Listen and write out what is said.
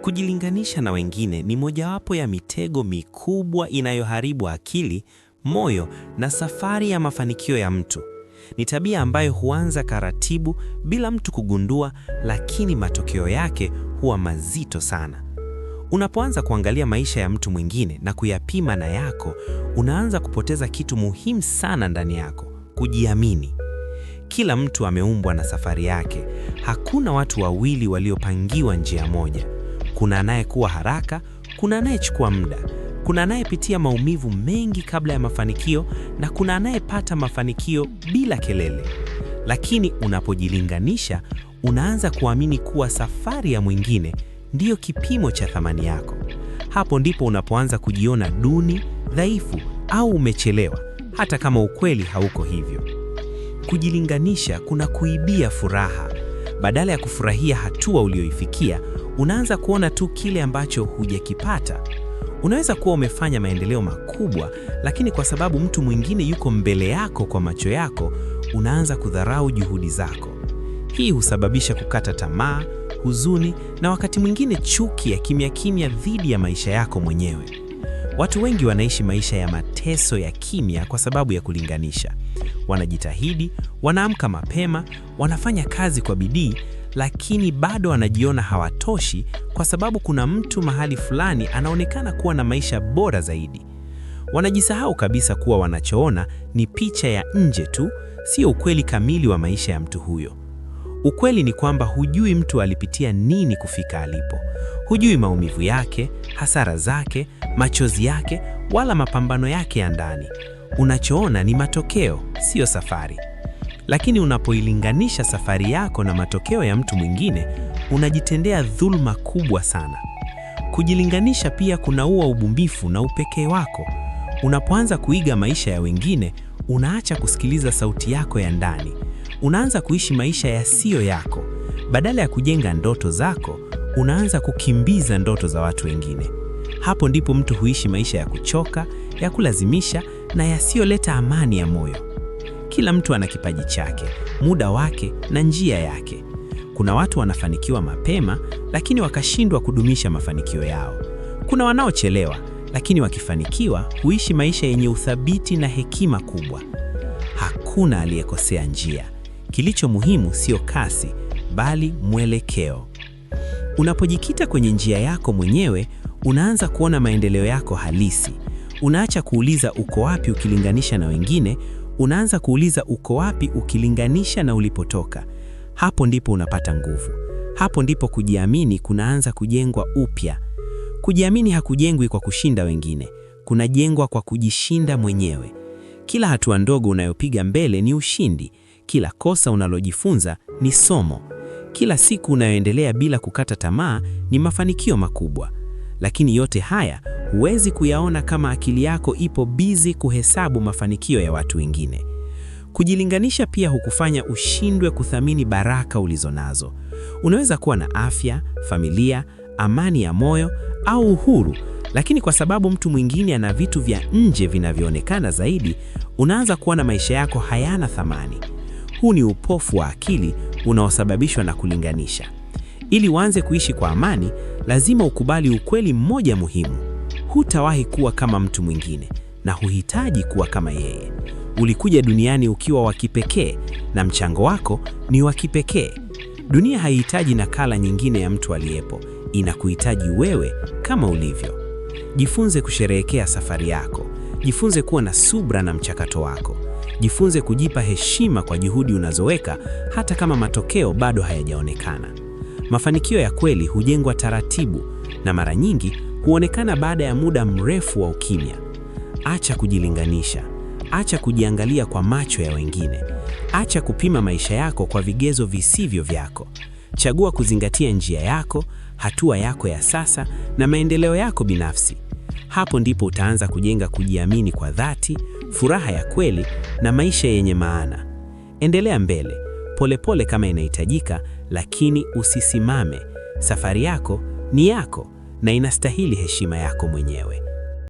Kujilinganisha na wengine ni mojawapo ya mitego mikubwa inayoharibu akili, moyo na safari ya mafanikio ya mtu. Ni tabia ambayo huanza taratibu bila mtu kugundua, lakini matokeo yake huwa mazito sana. Unapoanza kuangalia maisha ya mtu mwingine na kuyapima na yako, unaanza kupoteza kitu muhimu sana ndani yako: kujiamini. Kila mtu ameumbwa na safari yake. Hakuna watu wawili waliopangiwa njia moja. Kuna anayekuwa haraka, kuna anayechukua muda, kuna anayepitia maumivu mengi kabla ya mafanikio, na kuna anayepata mafanikio bila kelele. Lakini unapojilinganisha, unaanza kuamini kuwa safari ya mwingine ndiyo kipimo cha thamani yako. Hapo ndipo unapoanza kujiona duni, dhaifu au umechelewa, hata kama ukweli hauko hivyo. Kujilinganisha kuna kuibia furaha. Badala ya kufurahia hatua ulioifikia, unaanza kuona tu kile ambacho hujakipata. Unaweza kuwa umefanya maendeleo makubwa, lakini kwa sababu mtu mwingine yuko mbele yako kwa macho yako, unaanza kudharau juhudi zako. Hii husababisha kukata tamaa, huzuni na wakati mwingine chuki ya kimya kimya dhidi ya maisha yako mwenyewe. Watu wengi wanaishi maisha ya mateso ya kimya kwa sababu ya kulinganisha. Wanajitahidi, wanaamka mapema, wanafanya kazi kwa bidii, lakini bado wanajiona hawatoshi kwa sababu kuna mtu mahali fulani anaonekana kuwa na maisha bora zaidi. Wanajisahau kabisa kuwa wanachoona ni picha ya nje tu, sio ukweli kamili wa maisha ya mtu huyo. Ukweli ni kwamba hujui mtu alipitia nini kufika alipo. Hujui maumivu yake, hasara zake, machozi yake, wala mapambano yake ya ndani. Unachoona ni matokeo, sio safari. Lakini unapoilinganisha safari yako na matokeo ya mtu mwingine, unajitendea dhulma kubwa sana. Kujilinganisha pia kunaua ubunifu na upekee wako. Unapoanza kuiga maisha ya wengine, unaacha kusikiliza sauti yako ya ndani. Unaanza kuishi maisha yasiyo yako. Badala ya kujenga ndoto zako, unaanza kukimbiza ndoto za watu wengine. Hapo ndipo mtu huishi maisha ya kuchoka, ya kulazimisha na yasiyoleta amani ya moyo. Kila mtu ana kipaji chake, muda wake na njia yake. Kuna watu wanafanikiwa mapema, lakini wakashindwa kudumisha mafanikio yao. Kuna wanaochelewa, lakini wakifanikiwa huishi maisha yenye uthabiti na hekima kubwa. Hakuna aliyekosea njia. Kilicho muhimu sio kasi, bali mwelekeo. Unapojikita kwenye njia yako mwenyewe, unaanza kuona maendeleo yako halisi. Unaacha kuuliza uko wapi ukilinganisha na wengine, unaanza kuuliza uko wapi ukilinganisha na ulipotoka. Hapo ndipo unapata nguvu. Hapo ndipo kujiamini kunaanza kujengwa upya. Kujiamini hakujengwi kwa kushinda wengine, kunajengwa kwa kujishinda mwenyewe. Kila hatua ndogo unayopiga mbele ni ushindi. Kila kosa unalojifunza ni somo. Kila siku unayoendelea bila kukata tamaa ni mafanikio makubwa. Lakini yote haya huwezi kuyaona kama akili yako ipo busy kuhesabu mafanikio ya watu wengine. Kujilinganisha pia hukufanya ushindwe kuthamini baraka ulizonazo. Unaweza kuwa na afya, familia, amani ya moyo au uhuru, lakini kwa sababu mtu mwingine ana vitu vya nje vinavyoonekana zaidi, unaanza kuona maisha yako hayana thamani. Huu ni upofu wa akili unaosababishwa na kulinganisha. Ili uanze kuishi kwa amani, lazima ukubali ukweli mmoja muhimu: hutawahi kuwa kama mtu mwingine na huhitaji kuwa kama yeye. Ulikuja duniani ukiwa wa kipekee na mchango wako ni wa kipekee. Dunia haihitaji nakala nyingine ya mtu aliyepo, inakuhitaji wewe kama ulivyo. Jifunze kusherehekea safari yako. Jifunze kuwa na subra na mchakato wako. Jifunze kujipa heshima kwa juhudi unazoweka hata kama matokeo bado hayajaonekana. Mafanikio ya kweli hujengwa taratibu na mara nyingi huonekana baada ya muda mrefu wa ukimya. Acha kujilinganisha. Acha kujiangalia kwa macho ya wengine. Acha kupima maisha yako kwa vigezo visivyo vyako. Chagua kuzingatia njia yako, hatua yako ya sasa na maendeleo yako binafsi. Hapo ndipo utaanza kujenga kujiamini kwa dhati, furaha ya kweli na maisha yenye maana. Endelea mbele, polepole kama inahitajika, lakini usisimame. Safari yako ni yako na inastahili heshima yako mwenyewe.